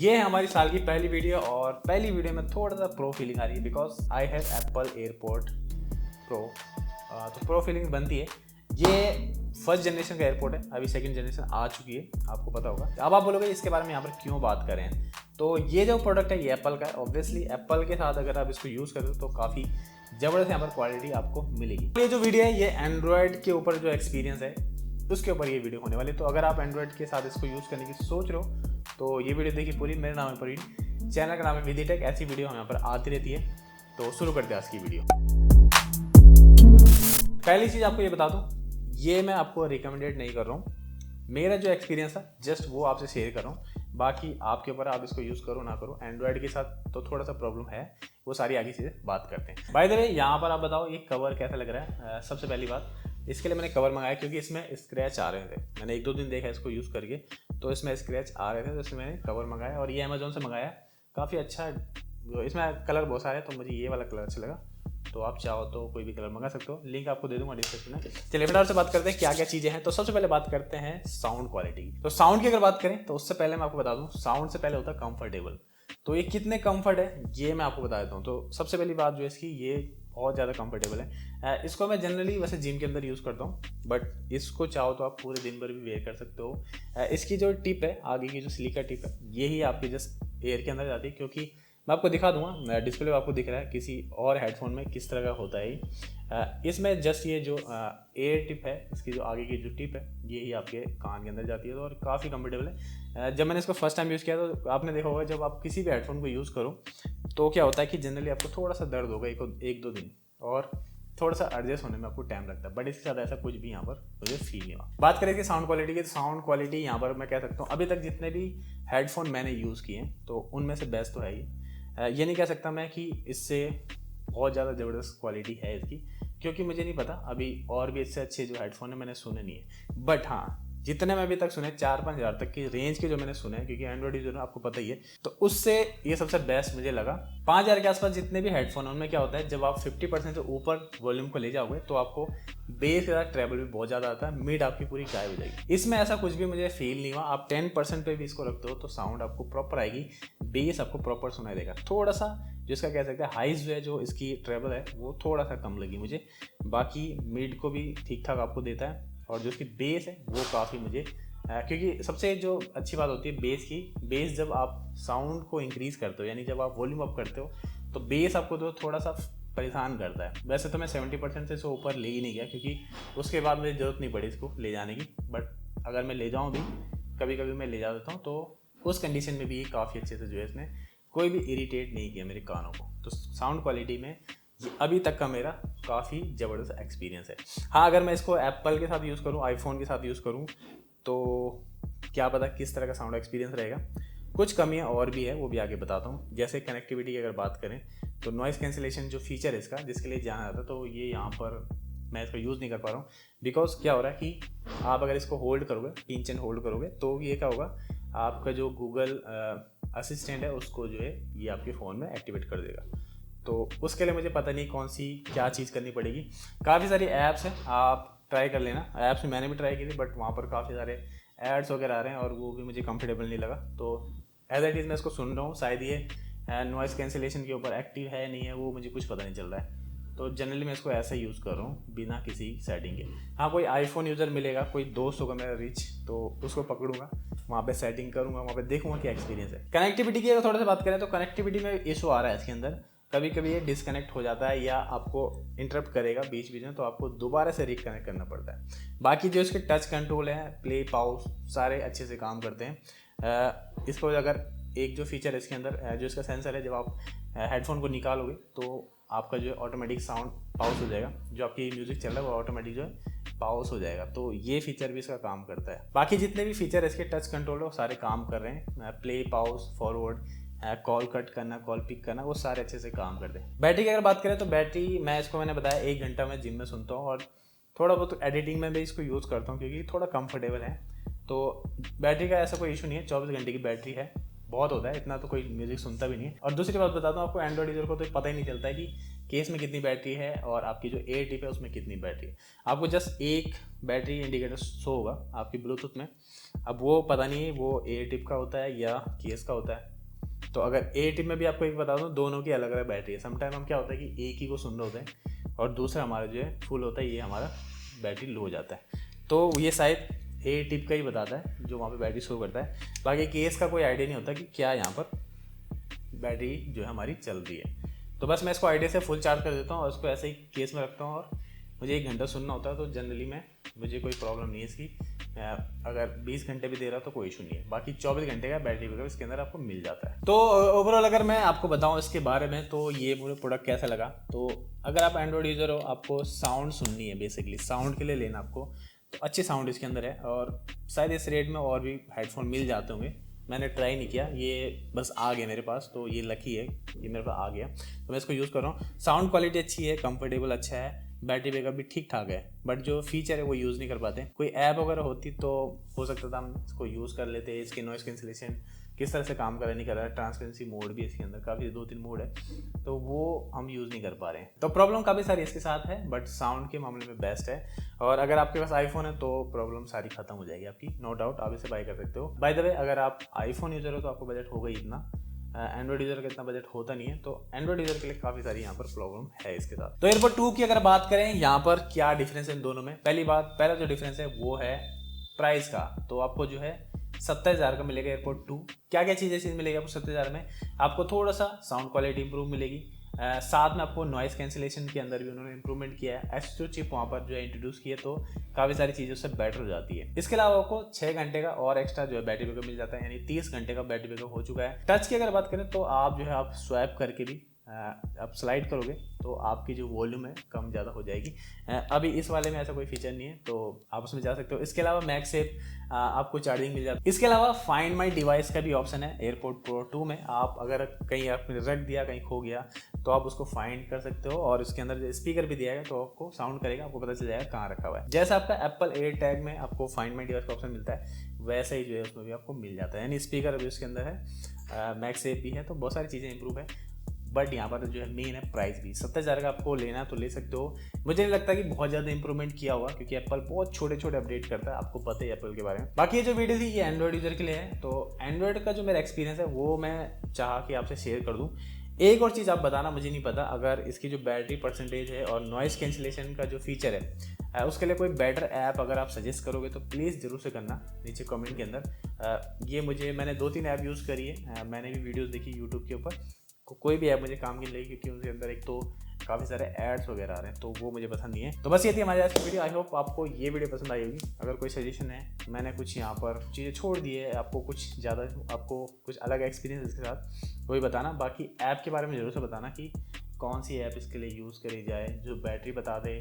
ये है हमारी साल की पहली वीडियो और पहली वीडियो में थोड़ा सा प्रो फीलिंग आ रही है because I have Apple airport pro. तो प्रो फीलिंग बनती है। ये फर्स्ट जनरेशन का एयरपोर्ट है, अभी सेकंड जनरेशन आ चुकी है, आपको पता होगा। अब आप बोलोगे इसके बारे में यहाँ पर क्यों बात करें। तो ये जो प्रोडक्ट है ये एप्पल का है। ऑब्वियसली एप्पल के साथ अगर आप इसको यूज़ करें तो काफ़ी ज़बरदस्त यहाँ पर क्वालिटी आपको मिलेगी। ये जो वीडियो है ये एंड्रॉयड के ऊपर जो एक्सपीरियंस है उसके ऊपर ये वीडियो होने वाली है। तो अगर आप एंड्रॉयड के साथ इसको यूज़ करने की सोच रहे हो तो ये वीडियो देखिए पूरी। मेरा नाम है प्रवीण, चैनल का नाम है विधि टेक। ऐसी वीडियो हम यहाँ पर आती रहती है। तो शुरू करते हैं आज की वीडियो। पहली चीज़ आपको ये बता दूँ, ये मैं आपको रिकमेंडेड नहीं कर रहा हूँ। मेरा जो एक्सपीरियंस था जस्ट वो आपसे शेयर कर रहा हूँ। बाकी आपके ऊपर, आप इसको यूज़ करो ना करो। एंड्रॉयड के साथ तो थोड़ा सा प्रॉब्लम है, वो सारी आगे चीज़ें बात करते हैं। बाय द वे यहाँ पर आप बताओ ये कवर कैसा लग रहा है। सबसे पहली बात, इसके लिए मैंने कवर मंगाया क्योंकि इसमें स्क्रैच आ रहे थे। मैंने 1-2 दिन देखा इसको यूज़ करके तो इसमें स्क्रैच आ रहे थे, तो इसमें मैंने कवर मंगाया और ये अमेजोन से मंगाया। काफ़ी अच्छा, इसमें कलर बहुत सारे हैं तो मुझे ये वाला कलर अच्छा लगा। तो आप चाहो तो कोई भी कलर मंगा सकते हो, लिंक आपको दे दूंगा डिस्क्रिप्शन में। चलिए फटाफट से बात करते हैं क्या क्या चीज़ें हैं। तो सबसे पहले बात करते हैं साउंड क्वालिटी की। तो साउंड की अगर बात करें तो उससे पहले मैं आपको बता दूं, साउंड से पहले होता है कंफर्टेबल। तो ये कितने कंफर्ट है ये मैं आपको बता देता हूँ। तो सबसे पहली बात जो है इसकी, ये बहुत ज़्यादा कंफर्टेबल है। इसको मैं जनरली वैसे जिम के अंदर यूज़ करता हूँ, बट इसको चाहो तो आप पूरे दिन भर भी वेयर कर सकते हो। इसकी जो टिप है, आगे की जो सिलिका टिप है, यही आपकी जस्ट एयर के अंदर जाती है। क्योंकि मैं आपको दिखा दूंगा, डिस्प्ले पे आपको दिख रहा है किसी और हेडफोन में किस तरह का होता है। इसमें जस्ट ये जो एयर टिप है, इसकी जो आगे की जो टिप है, यही आपके कान के अंदर जाती है। तो और काफ़ी कंफर्टेबल है। जब मैंने इसको फर्स्ट टाइम यूज़ किया तो आपने देखा होगा, जब आप किसी भी हेडफोन को यूज़ करो तो क्या होता है कि जनरली आपको थोड़ा सा दर्द होगा 1-2 दिन, और थोड़ा सा एडजस्ट होने में आपको टाइम लगता है। बट इसके साथ ऐसा कुछ भी यहाँ पर मुझे फील नहीं हुआ। बात करें कि साउंड क्वालिटी की, तो साउंड क्वालिटी यहाँ पर मैं कह सकता हूँ अभी तक जितने भी हेडफोन मैंने यूज़ किए तो उनमें से बेस्ट तो है ही। ये नहीं कह सकता मैं कि इससे बहुत ज़्यादा ज़बरदस्त क्वालिटी है इसकी, क्योंकि मुझे नहीं पता। अभी और भी इससे अच्छे जो हेडफोन है मैंने सुने नहीं है। बट हाँ, जितने मैं अभी तक सुने 4-5 हज़ार तक की रेंज के जो मैंने सुने हैं, क्योंकि एंड्रॉइड यूजर आपको पता ही है, तो उससे ये सबसे बेस्ट मुझे लगा। 5,000 के आसपास जितने भी हेडफोन उनमें क्या होता है, जब आप 50% से ऊपर वॉल्यूम को ले जाओगे तो आपको बेस के साथ ट्रेबल भी बहुत ज़्यादा आता है, मिड आपकी पूरी गायब हो जाएगी। इसमें ऐसा कुछ भी मुझे फील नहीं हुआ। आप 10% पे भी इसको रखते हो तो साउंड आपको प्रॉपर आएगी, बेस आपको प्रॉपर सुनाई देगा। थोड़ा सा जिसका कह सकते हैं हाइज जो है, जो इसकी ट्रेबल है वो थोड़ा सा कम लगी मुझे। बाकी मिड को भी ठीक ठाक आपको देता है, और जो इसकी बेस है वो काफ़ी मुझे, क्योंकि सबसे जो अच्छी बात होती है बेस की, बेस जब आप साउंड को इंक्रीज़ करते हो, यानी जब आप वॉल्यूम अप करते हो तो बेस आपको तो थोड़ा सा परेशान करता है। वैसे तो मैं 70% से ऊपर ले ही नहीं गया, क्योंकि उसके बाद मुझे ज़रूरत नहीं पड़ी इसको ले जाने की। बट अगर मैं ले जाऊँ भी, कभी कभी मैं ले जा देता हूँ, तो उस कंडीशन में भी ये काफ़ी अच्छे से जो है इसने कोई भी इरिटेट नहीं किया मेरे कानों को। तो साउंड क्वालिटी में ये अभी तक का मेरा काफ़ी ज़बरदस्त एक्सपीरियंस है। हाँ, अगर मैं इसको एप्पल के साथ यूज़ करूँ, आईफोन के साथ यूज़ करूँ, तो क्या पता किस तरह का साउंड एक्सपीरियंस रहेगा। कुछ कमियां और भी है, वो भी आगे बताता हूँ। जैसे कनेक्टिविटी की अगर बात करें तो नॉइज़ कैंसिलेशन जो फीचर है इसका, जिसके लिए जाना जाता है, तो ये यहाँ पर मैं इसको यूज़ नहीं कर पा रहा हूँ। बिकॉज क्या हो रहा है कि आप अगर इसको होल्ड करोगे, पिंच एंड होल्ड करोगे, तो ये क्या होगा, आपका जो गूगल असिस्टेंट है उसको जो है ये आपके फ़ोन में एक्टिवेट कर देगा। तो उसके लिए मुझे पता नहीं कौन सी क्या चीज़ करनी पड़ेगी। काफ़ी सारी ऐप्स हैं, आप ट्राई कर लेना। ऐप्स में मैंने भी ट्राई की थी, बट वहाँ पर काफ़ी सारे एड्स वगैरह आ रहे हैं और वो भी मुझे कंफर्टेबल नहीं लगा। तो एज इट इज़ मैं इसको सुन रहा हूँ, शायद ये नॉइज़ कैंसिलेशन के ऊपर एक्टिव है नहीं है वो मुझे कुछ पता नहीं चल रहा है। तो जनरली मैं इसको ऐसा यूज़ कर रहा हूँ बिना किसी सेटिंग के। हाँ, कोई आईफोन यूज़र मिलेगा, कोई दोस्त होगा मेरा रिच, तो उसको पकड़ूंगा, वहाँ पे सेटिंग करूँगा, वहाँ पे देखूँगा क्या एक्सपीरियंस है। कनेक्टिविटी की अगर थोड़ा सा बात करें तो कनेक्टिविटी में इशू आ रहा है इसके अंदर। कभी कभी ये डिसकनेक्ट हो जाता है या आपको इंटरप्ट करेगा बीच बीच में, तो आपको दोबारा से रिकनेक्ट करना पड़ता है। बाकी जो इसके टच कंट्रोल है, प्ले पॉज, सारे अच्छे से काम करते हैं। इसको अगर एक जो फीचर है इसके अंदर, जो इसका सेंसर है, जब आप हेडफोन को निकालोगे तो आपका जो ऑटोमेटिक साउंड पॉज हो जाएगा, जो आपकी म्यूज़िक चल रहा है वो ऑटोमेटिक जो है पॉज हो जाएगा। तो ये फीचर भी इसका काम करता है। बाकी जितने भी फीचर इसके टच कंट्रोल है वो सारे काम कर रहे हैं। Play pause, forward, call cut करना, कॉल पिक करना, वो सारे अच्छे से काम करते हैं। बैटरी की अगर बात करें तो बैटरी मैंने बताया 1 घंटा मैं जिम में सुनता हूँ, और थोड़ा बहुत एडिटिंग में भी इसको यूज़ करता हूँ क्योंकि थोड़ा कंफर्टेबल है। तो बैटरी का ऐसा कोई इशू नहीं है, 24 घंटे की बैटरी है। बहुत होता है, इतना तो कोई म्यूजिक सुनता भी नहीं है। और दूसरी बात बताता हूँ आपको, एंड्रॉइड यूजर को तो पता ही नहीं चलता है कि केस में कितनी बैटरी है और आपकी जो एयर टिप है उसमें कितनी बैटरी है। आपको जस्ट एक बैटरी इंडिकेटर शो होगा आपकी ब्लूटूथ में। अब वो पता नहीं है वो एयर टिप का होता है या केस का होता है। तो अगर एयर टिप में भी आपको एक बता दूँ, दोनों की अलग अलग बैटरी है। समटाइम हम क्या होता है कि एक ही को सुन रहे होते हैं और दूसरा हमारा जो है फुल होता है, ये हमारा बैटरी लो हो जाता है। तो ये शायद एयर टिप का ही बताता है जो वहाँ पे बैटरी शो करता है। बाकी केस का कोई आइडिया नहीं होता कि क्या यहाँ पर बैटरी जो है हमारी चल रही है। तो बस मैं इसको आइडिया से फुल चार्ज कर देता हूँ और इसको ऐसे ही केस में रखता हूँ और मुझे 1 घंटा सुनना होता है। तो जनरली मुझे कोई प्रॉब्लम नहीं है इसकी। अगर 20 घंटे भी दे रहा तो कोई इशू नहीं है। बाकी 24 घंटे का बैटरी बैकअप इसके अंदर आपको मिल जाता है। तो ओवरऑल अगर मैं आपको बताऊं इसके बारे में, तो ये पूरे प्रोडक्ट कैसा लगा। तो अगर आप एंड्रॉइड यूज़र हो, आपको साउंड सुननी है, बेसिकली साउंड के लिए लेना आपको, तो अच्छे साउंड इसके अंदर है। और शायद इस रेट में और भी हेडफोन मिल जाते होंगे, मैंने ट्राई नहीं किया, ये बस आ गया मेरे पास। तो ये लकी है, ये मेरे पास आ गया तो मैं इसको यूज़ कर रहा हूँ। साउंड क्वालिटी अच्छी है, कंफर्टेबल अच्छा है, बैटरी बैकअप भी ठीक ठाक है। बट जो फीचर है वो यूज़ नहीं कर पाते। कोई ऐप वगैरह होती तो हो सकता था हम इसको यूज़ कर लेते। इसके नॉइस कैंसिलेशन किस तरह से काम कर रहा नहीं कर रहा है, ट्रांसपेरेंसी मोड भी इसके अंदर काफ़ी 2-3 मोड है, तो वो हम यूज़ नहीं कर पा रहे हैं। तो प्रॉब्लम काफ़ी सारी इसके साथ है, बट साउंड के मामले में बेस्ट है। और अगर आपके पास आईफोन है तो प्रॉब्लम सारी खत्म हो जाएगी आपकी, नो डाउट। आप इसे बाय कर सकते हो। बाय द वे, अगर आप आईफोन यूज़र हो तो आपको बजट होगा ही इतना, एंड्रॉइड यूज़र का इतना बजट होता नहीं है। तो एंड्रॉइड यूज़र के लिए काफ़ी सारी यहाँ पर प्रॉब्लम है इसके साथ। तो एयरपोर्ट 2 की अगर बात करें, यहाँ पर क्या डिफरेंस है इन दोनों में। पहला जो डिफरेंस है वो है प्राइस का। तो आपको जो है 27,000 का मिलेगा एयरपोर्ट 2। क्या क्या चीज़ें मिलेगी आपको 27,000 में। आपको थोड़ा सा साउंड क्वालिटी इंप्रूव मिलेगी, साथ में आपको नॉइस कैंसिलेशन के अंदर भी उन्होंने इंप्रूवमेंट किया है। S2 चिप वहाँ पर जो है इंट्रोड्यूस किया, तो काफ़ी सारी चीज़ों से बेटर हो जाती है। इसके अलावा आपको 6 घंटे का और एक्स्ट्रा जो है बैटरी बैकअप मिल जाता है, यानी 30 घंटे का बैटरी बैकअप हो चुका है। टच की अगर बात करें तो आप जो है आप स्वैप करके भी आप स्लाइड करोगे तो आपकी जो वॉल्यूम है कम ज़्यादा हो जाएगी। अभी इस वाले में ऐसा कोई फीचर नहीं है, तो आप उसमें जा सकते हो। इसके अलावा मैगसेफ आपको चार्जिंग मिल जाती है। इसके अलावा फाइंड माई डिवाइस का भी ऑप्शन है एयरपोर्ट प्रो 2 में। आप अगर कहीं आपने रख दिया, कहीं खो गया, तो आप उसको फाइंड कर सकते हो। और इसके अंदर स्पीकर भी दिया है, तो आपको साउंड करेगा, आपको पता चल जाएगा कहाँ रखा हुआ है। जैसा आपका एप्पल एयर टैग में आपको फाइंड माई डिवाइस का ऑप्शन मिलता है, वैसा ही जो है उसमें भी आपको मिल जाता है। यानी स्पीकर भी उसके अंदर है, मैगसेफ भी है, तो बहुत सारी चीज़ें इंप्रूव है। बट यहाँ पर जो है मेन है प्राइस भी। 27,000 का आपको लेना है तो ले सकते हो। मुझे नहीं लगता कि बहुत ज़्यादा इंप्रूवमेंट किया हुआ, क्योंकि एप्पल बहुत छोटे छोटे अपडेट करता है, आपको पता है एप्पल के बारे में। बाकी ये जो वीडियो थी ये एंड्रॉइड यूज़र के लिए है। तो एंड्रॉइड का जो मेरा एक्सपीरियंस है वो मैं चाहा कि आपसे शेयर कर दूँ। एक और चीज़ आप बताना, मुझे नहीं पता, अगर इसकी जो बैटरी परसेंटेज है और नॉइस कैंसिलेशन का जो फीचर है उसके लिए कोई बेटर ऐप अगर आप सजेस्ट करोगे तो प्लीज़ ज़रूर से करना नीचे कमेंट के अंदर। मैंने 2-3 ऐप यूज़ करी है, मैंने भी वीडियोज़ देखी यूट्यूब के ऊपर। कोई भी ऐप मुझे काम की नहीं लगी, क्योंकि उनके अंदर एक तो काफ़ी सारे एड्स वगैरह आ रहे हैं, तो वो मुझे पसंद नहीं है। तो बस ये थी हमारी आज की वीडियो। आई होप आपको ये वीडियो पसंद आई होगी। अगर कोई सजेशन है, मैंने कुछ यहाँ पर चीज़ें छोड़ दी है, आपको कुछ अलग एक्सपीरियंस इसके साथ, वही बताना। बाकी ऐप के बारे में ज़रूर से बताना कि कौन सी ऐप इसके लिए यूज़ करी जाए, जो बैटरी बता दे।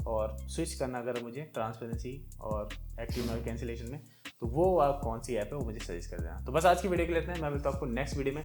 और स्विच करना अगर मुझे ट्रांसपेरेंसी और एक्टिव नॉइस कैंसिलेशन में, तो वो आप कौन सी ऐप है वो मुझे सजेस्ट कर देना। तो बस आज की वीडियो के लिए इतना है। मैं मिलता हूँ आपको नेक्स्ट वीडियो में।